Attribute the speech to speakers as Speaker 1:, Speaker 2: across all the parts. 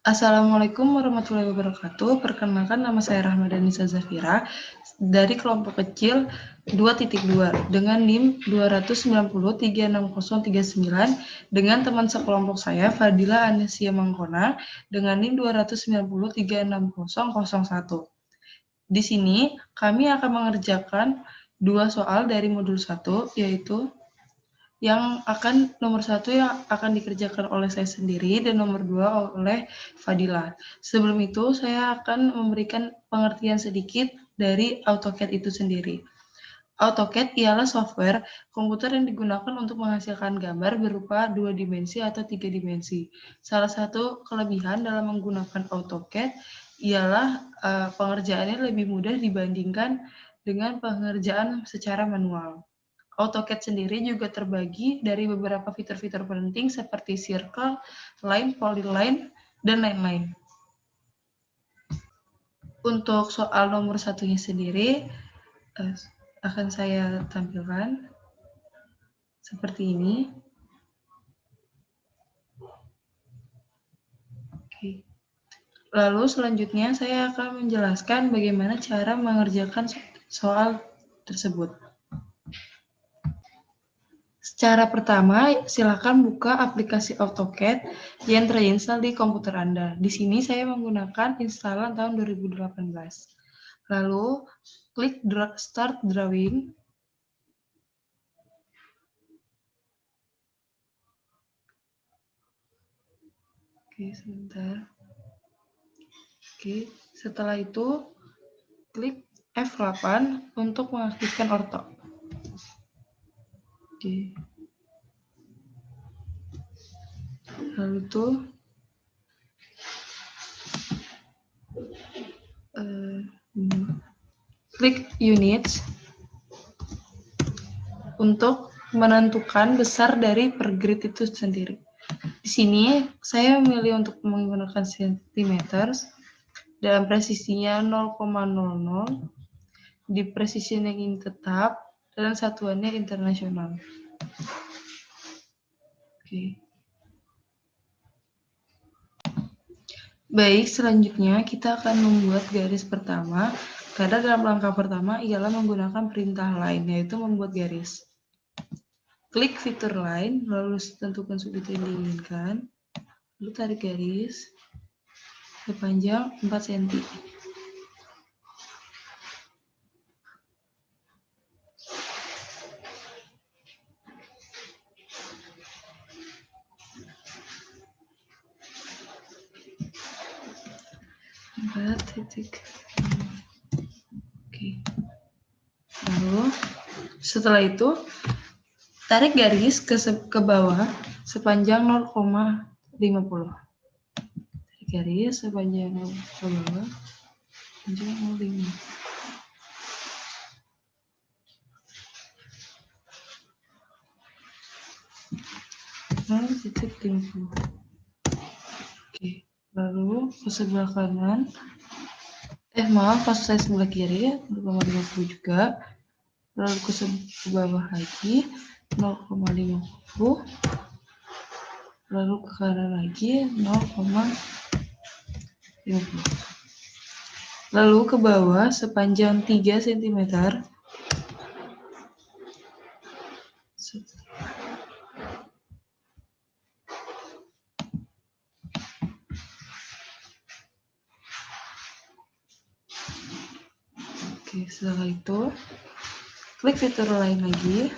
Speaker 1: Assalamualaikum warahmatullahi wabarakatuh. Perkenalkan, nama saya Rahmadani Zafira dari kelompok kecil 2.2 dengan NIM 290360039 dengan teman sekelompok saya Fadila Anesia Mangkona dengan NIM 290360001. Di sini kami akan mengerjakan dua soal dari modul 1, yaitu nomor 1 yang akan dikerjakan oleh saya sendiri dan nomor 2 oleh Fadila. Sebelum itu, saya akan memberikan pengertian sedikit dari AutoCAD itu sendiri. AutoCAD ialah software komputer yang digunakan untuk menghasilkan gambar berupa 2 dimensi atau 3 dimensi. Salah satu kelebihan dalam menggunakan AutoCAD ialah pengerjaannya lebih mudah dibandingkan dengan pengerjaan secara manual. AutoCAD sendiri juga terbagi dari beberapa fitur-fitur penting seperti circle, line, polyline, dan lain-lain. Untuk soal nomor satunya sendiri, akan saya tampilkan seperti ini. Oke. Lalu selanjutnya saya akan menjelaskan bagaimana cara mengerjakan soal tersebut. Cara pertama, silakan buka aplikasi AutoCAD yang terinstal di komputer Anda. Di sini saya menggunakan instalan tahun 2018. Lalu, klik Start Drawing. Oke, sebentar. Oke, setelah itu, klik F8 untuk mengaktifkan orto. Oke. Lalu itu klik Units untuk menentukan besar dari per grid itu sendiri. Di sini saya memilih untuk menggunakan cm dalam presisinya 0,00, di precision yang ingin tetap, dan satuannya internasional. Oke. Baik, selanjutnya kita akan membuat garis pertama, karena dalam langkah pertama ialah menggunakan perintah line, yaitu membuat garis. Klik fitur line, lalu tentukan sudut yang diinginkan, lalu tarik garis sepanjang 4 cm. Oke. Lalu setelah itu tarik garis ke bawah sepanjang 0,50. Tarik garis sepanjang ke bawah sepanjang 0,50. Oke, lalu ke sebelah kanan, maksud saya sebelah kiri 0,50 juga, lalu ke bawah lagi 0,50, lalu ke kanan lagi 0,50, lalu ke bawah sepanjang 3 cm. Oke, setelah itu klik fitur line lagi,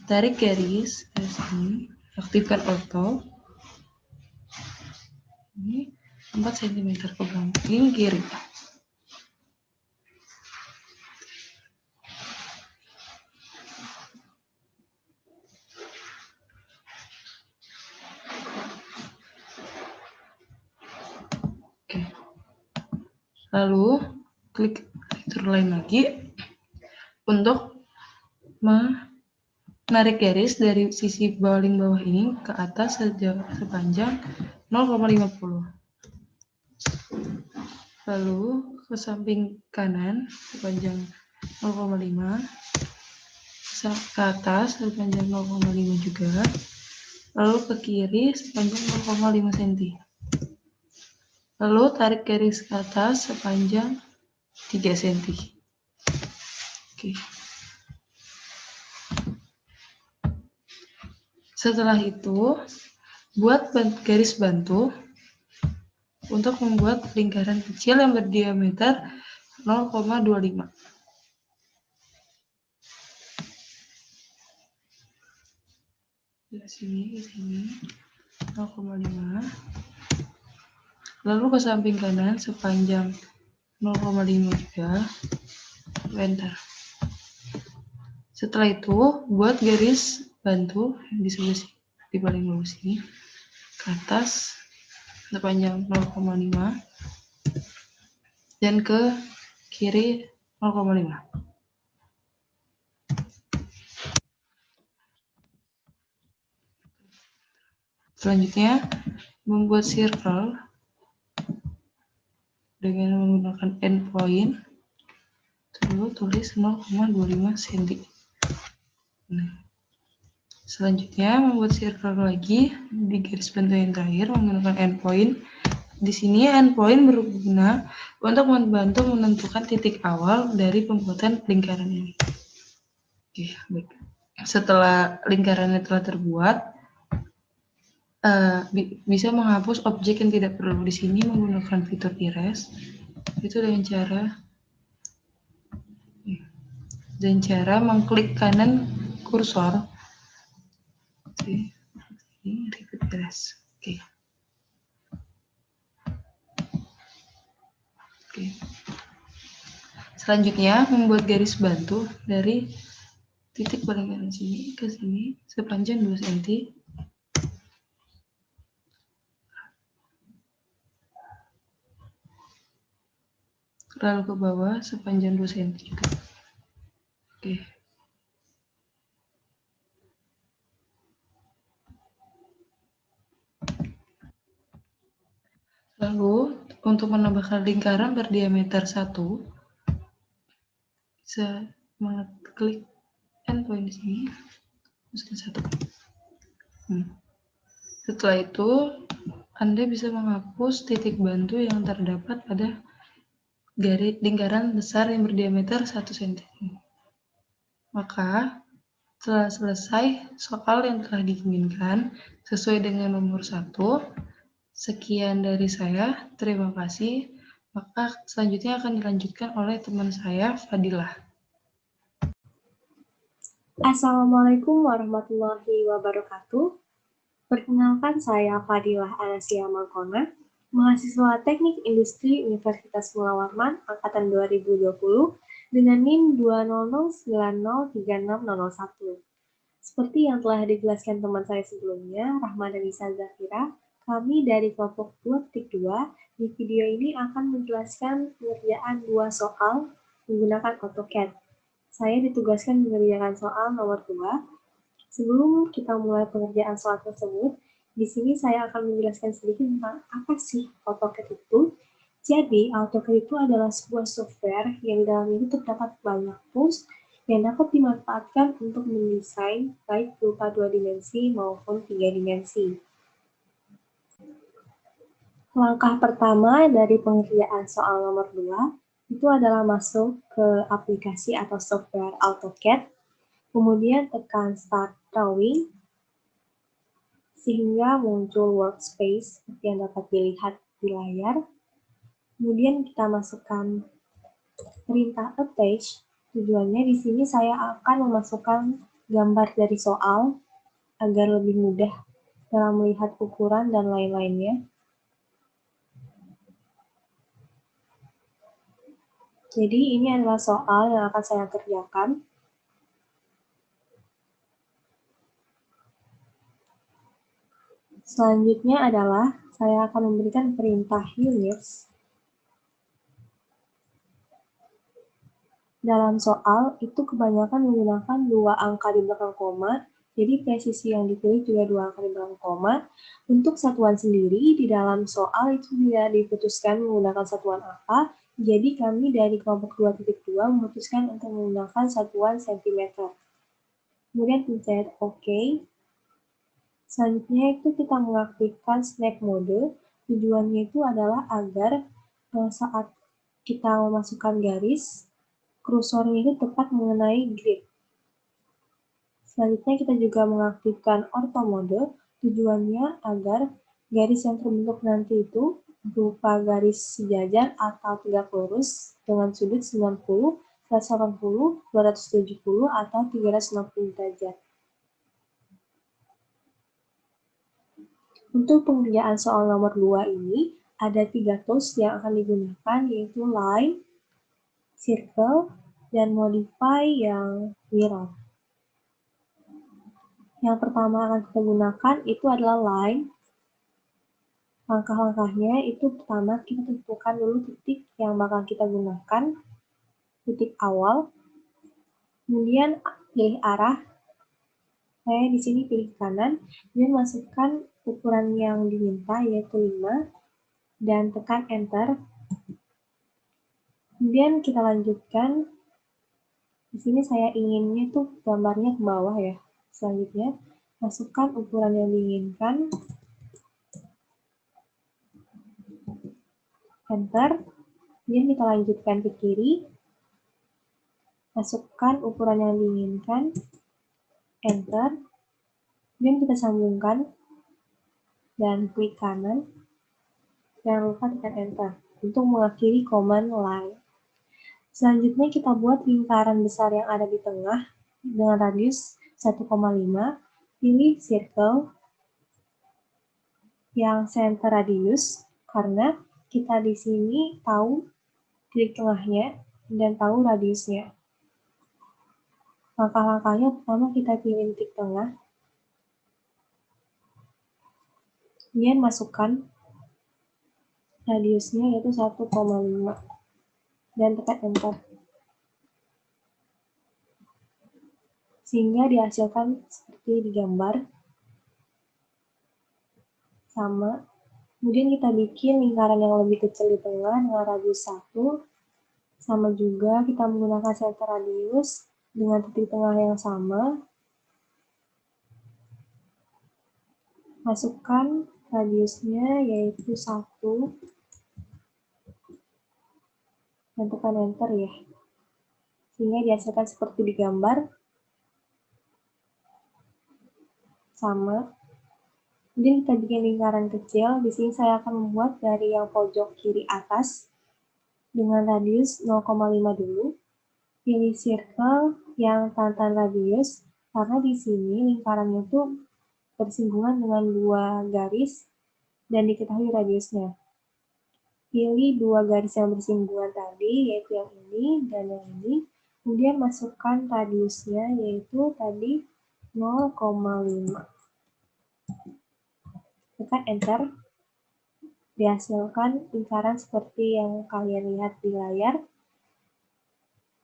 Speaker 1: tarik garis ke sini, aktifkan auto. Ini 4 cm ke belakang kiri. Oke. Lalu klik fitur line lagi untuk menarik garis dari sisi paling bawah ini ke atas sepanjang 0,50. Lalu ke samping kanan sepanjang 0,5, ke atas sepanjang 0,5 juga, lalu ke kiri sepanjang 0,5 cm. Lalu tarik garis ke atas sepanjang 3 cm. Oke. Setelah itu, buat garis bantu untuk membuat lingkaran kecil yang berdiameter 0,25. Di sini, 0,5. Lalu ke samping kanan sepanjang 0,5 juga. Bentar. Setelah itu, buat garis bantu di sebelah sini, di paling bawah sini, ke atas sepanjang 0,5 dan ke kiri 0,5. Selanjutnya, membuat circle dengan menggunakan endpoint, lalu tulis 0,25 cm. Nah, selanjutnya, membuat circle lagi di garis bantu yang terakhir menggunakan endpoint. Di sini endpoint berguna untuk membantu menentukan titik awal dari pembuatan lingkaran ini. Oke, baik. Setelah lingkarannya telah terbuat, bisa menghapus objek yang tidak perlu. Di sini menggunakan fitur erase, itu dengan cara mengklik kanan kursor. Oke, ini repeat erase. Oke. Selanjutnya, membuat garis bantu dari titik paling kanan sini ke sini sepanjang 2 cm. Lalu ke bawah sepanjang 2 cm juga. Oke. Lalu, untuk menambahkan lingkaran berdiameter 1, bisa mengklik endpoint di sini, masukkan 1. Setelah itu, Anda bisa menghapus titik bantu yang terdapat pada garis lingkaran besar yang berdiameter 1 cm. Maka, setelah selesai soal yang telah diinginkan sesuai dengan nomor 1, sekian dari saya, terima kasih. Maka selanjutnya akan dilanjutkan oleh teman saya, Fadilah.
Speaker 2: Assalamualaikum warahmatullahi wabarakatuh. Perkenalkan, saya Fadilah Anasia Mangkona, mahasiswa Teknik Industri Universitas Mula Warman angkatan 2020 dengan NIM 20090360001. Seperti yang telah dijelaskan teman saya sebelumnya, Rahmanisa Zafira, kami dari kelompok 2.2 di video ini akan menjelaskan pengerjaan 2 soal menggunakan AutoCAD. Saya ditugaskan mengerjakan soal nomor 2. Sebelum kita mulai pengerjaan soal tersebut, di sini saya akan menjelaskan sedikit tentang apa sih AutoCAD itu. Jadi, AutoCAD itu adalah sebuah software yang di dalamnya itu terdapat banyak tools yang dapat dimanfaatkan untuk mendesain baik berupa 2 dimensi maupun 3 dimensi. Langkah pertama dari pengerjaan soal nomor 2 itu adalah masuk ke aplikasi atau software AutoCAD, kemudian tekan Start Drawing, sehingga muncul workspace seperti yang dapat dilihat di layar. Kemudian kita masukkan perintah attach. Tujuannya di sini saya akan memasukkan gambar dari soal agar lebih mudah dalam melihat ukuran dan lain-lainnya. Jadi ini adalah soal yang akan saya kerjakan. Selanjutnya adalah saya akan memberikan perintah units. Dalam soal itu kebanyakan menggunakan 2 angka di belakang koma, jadi presisi yang dipilih juga 2 angka di belakang koma. Untuk satuan sendiri di dalam soal itu tidak diputuskan menggunakan satuan apa, jadi kami dari kelompok 2.2 memutuskan untuk menggunakan satuan cm. Kemudian pencet OK. Selanjutnya itu kita mengaktifkan snap mode Tujuannya itu adalah agar saat kita memasukkan garis, kursornya itu tepat mengenai grid. Selanjutnya kita juga mengaktifkan ortho mode, tujuannya agar garis yang terbentuk nanti itu berupa garis sejajar atau tegak lurus dengan sudut 90, 180, 270, atau 360 derajat. Untuk pengerjaan soal nomor 2 ini, ada 3 tools yang akan digunakan, yaitu line, circle, dan modify yang mirror. Yang pertama akan kita gunakan itu adalah line. Langkah-langkahnya itu pertama kita tentukan dulu titik yang bakal kita gunakan, titik awal. Kemudian pilih arah. Saya di sini pilih kanan, dan masukkan ukuran yang diminta yaitu 5 dan tekan enter. Kemudian kita lanjutkan. Di sini saya inginnya tuh gambarnya ke bawah ya. Selanjutnya masukkan ukuran yang diinginkan. Enter. Kemudian kita lanjutkan ke kiri. Masukkan ukuran yang diinginkan. Enter. Kemudian kita sambungkan dan klik kanan. Jangan lupa tekan enter untuk mengakhiri command line. Selanjutnya kita buat lingkaran besar yang ada di tengah dengan radius 1,5. Pilih circle yang center radius karena kita di sini tahu titik tengahnya dan tahu radiusnya. Langkah-langkahnya pertama kita pilih titik tengah, kemudian masukkan radiusnya yaitu 1,5 dan tekan enter. Sehingga dihasilkan seperti di gambar. Sama. Kemudian kita bikin lingkaran yang lebih kecil di tengah dengan radius 1. Sama juga kita menggunakan center radius dengan titik tengah yang sama. Masukkan radiusnya yaitu 1. Dan tekan enter ya. Sehingga dihasilkan seperti di gambar. Sama. Kemudian kita bikin lingkaran kecil. Di sini saya akan membuat dari yang pojok kiri atas dengan radius 0,5 dulu. Pilih circle yang tanpa radius karena di sini lingkarannya itu bersinggungan dengan 2 garis dan diketahui radiusnya. Pilih 2 garis yang bersinggungan tadi yaitu yang ini dan yang ini. Kemudian masukkan radiusnya yaitu tadi 0,5. Tekan enter. Dihasilkan lingkaran seperti yang kalian lihat di layar.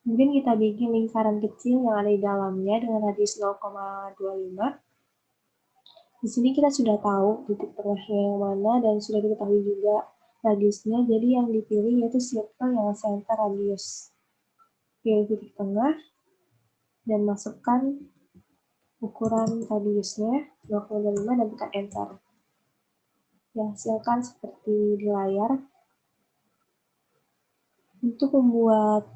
Speaker 2: Kemudian kita bikin lingkaran kecil yang ada di dalamnya dengan radius 0,25. Di sini kita sudah tahu titik tengahnya yang mana dan sudah diketahui juga radiusnya. Jadi yang dipilih yaitu circle yang center radius. Pilih titik tengah dan masukkan ukuran radiusnya 0,25 dan tekan enter. Dihasilkan seperti di layar. Untuk membuat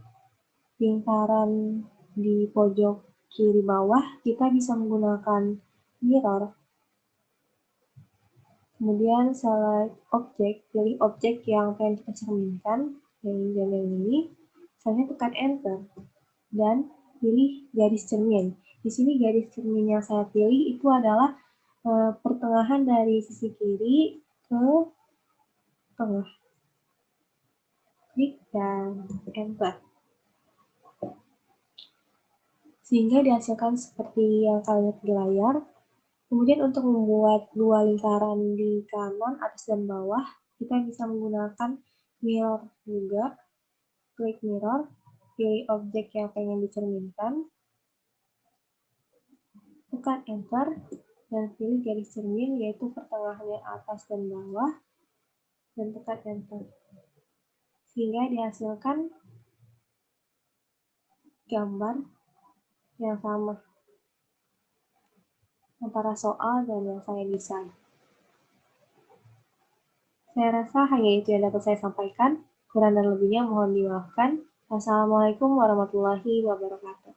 Speaker 2: lingkaran di pojok kiri bawah, kita bisa menggunakan mirror. Kemudian select objek, pilih objek yang pengen kita cerminkan, yang ini dan yang ini. Selanjutnya tekan enter dan pilih garis cermin. Di sini garis cermin yang saya pilih itu adalah pertengahan dari sisi kiri ke tengah. Klik dan enter. Sehingga dihasilkan seperti yang kalian lihat di layar. Kemudian untuk membuat 2 lingkaran di kanan, atas, dan bawah, kita bisa menggunakan mirror juga. Klik mirror, pilih objek yang pengen dicerminkan, tekan enter, dan pilih garis cermin yaitu pertengahannya atas dan bawah, dan tekan enter. Sehingga dihasilkan gambar yang sama antara soal dan yang saya desain. Saya rasa hanya itu yang dapat saya sampaikan. Kurang dan lebihnya mohon dimaafkan. Wassalamualaikum warahmatullahi wabarakatuh.